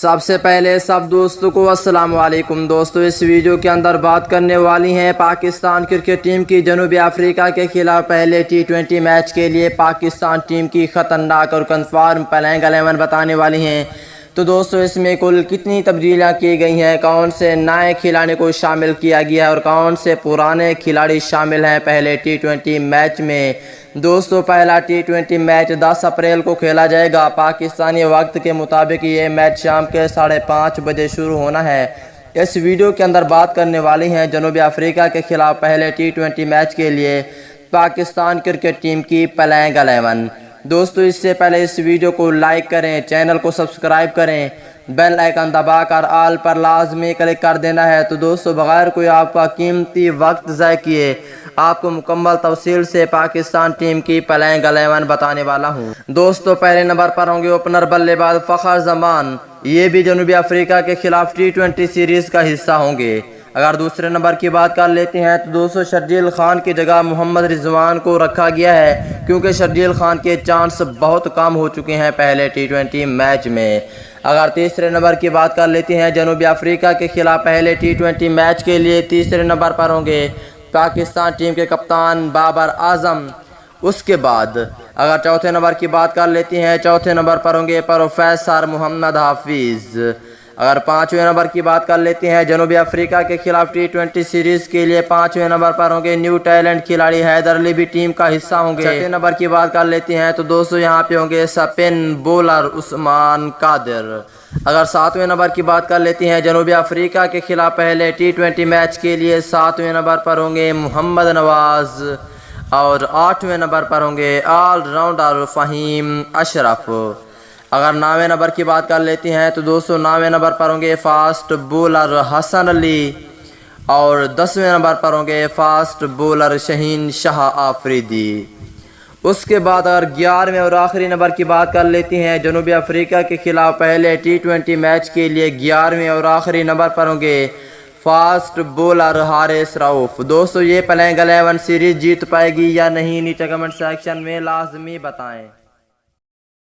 سب سے پہلے سب دوستوں کو السلام علیکم دوستوں، اس ویڈیو کے اندر بات کرنے والی ہیں پاکستان کرکٹ ٹیم کی جنوبی افریقہ کے خلاف پہلے T20 میچ کے لیے پاکستان ٹیم کی خطرناک اور کنفرم پلینگ 11 بتانے والی ہیں۔ تو دوستوں اس میں کل کتنی تبدیلیاں کی گئی ہیں، کون سے نئے کھلاڑی کو شامل کیا گیا ہے اور کون سے پرانے کھلاڑی شامل ہیں پہلے T20 میچ میں۔ دوستوں پہلا T20 میچ 10 اپریل کو کھیلا جائے گا۔ پاکستانی وقت کے مطابق یہ میچ شام کے 5:30 بجے شروع ہونا ہے۔ اس ویڈیو کے اندر بات کرنے والی ہیں جنوبی افریقہ کے خلاف پہلے T20 میچ کے لیے پاکستان کرکٹ ٹیم کی پلینگ 11۔ دوستو اس سے پہلے اس ویڈیو کو لائک کریں، چینل کو سبسکرائب کریں، بیل آئیکن دبا کر آل پر لازمی کلک کر دینا ہے۔ تو دوستو بغیر کوئی آپ کا قیمتی وقت ضائع کیے آپ کو مکمل تفصیل سے پاکستان ٹیم کی پلینگ 11 بتانے والا ہوں۔ دوستو پہلے نمبر پر ہوں گے اوپنر بلے باز فخر زمان، یہ بھی جنوبی افریقہ کے خلاف T20 سیریز کا حصہ ہوں گے۔ اگر دوسرے نمبر کی بات کر لیتے ہیں تو دوستو شرجیل خان کی جگہ محمد رضوان کو رکھا گیا ہے، کیونکہ شرجیل خان کے چانس بہت کم ہو چکے ہیں پہلے T20 میچ میں۔ اگر تیسرے نمبر کی بات کر لیتے ہیں جنوبی افریقہ کے خلاف پہلے T20 میچ کے لیے تیسرے نمبر پر ہوں گے پاکستان ٹیم کے کپتان بابر اعظم۔ اس کے بعد اگر چوتھے نمبر کی بات کر لیتے ہیں، چوتھے نمبر پر ہوں گے پروفیسر محمد حافظ۔ اگر پانچویں نمبر کی بات کر لیتے ہیں جنوبی افریقہ کے خلاف T20 سیریز کے لیے پانچویں نمبر پر ہوں گے نیو ٹیلنٹ کھلاڑی حیدر علی بھی ٹیم کا حصہ ہوں گے۔ چھٹے نمبر کی بات کر لیتے ہیں تو دوستو یہاں پہ ہوں گے سپن بولر عثمان قادر۔ اگر ساتویں نمبر کی بات کر لیتے ہیں جنوبی افریقہ کے خلاف پہلے T20 میچ کے لیے ساتویں نمبر پر ہوں گے محمد نواز، اور آٹھویں نمبر پر ہوں گے آل راؤنڈر فہیم اشرف۔ اگر نویں نمبر کی بات کر لیتے ہیں تو دوستو نویں نمبر پر ہوں گے فاسٹ بولر حسن علی، اور 10ویں نمبر پر ہوں گے فاسٹ بولر شہین شاہ آفریدی۔ اس کے بعد اگر 11ویں اور آخری نمبر کی بات کر لیتے ہیں جنوبی افریقہ کے خلاف پہلے T20 میچ کے لیے 11ویں اور آخری نمبر پر ہوں گے فاسٹ بولر حارث رؤف۔ دوستو یہ پلینگ 11 سیریز جیت پائے گی یا نہیں، نیچے کمنٹ سیکشن میں لازمی بتائیں۔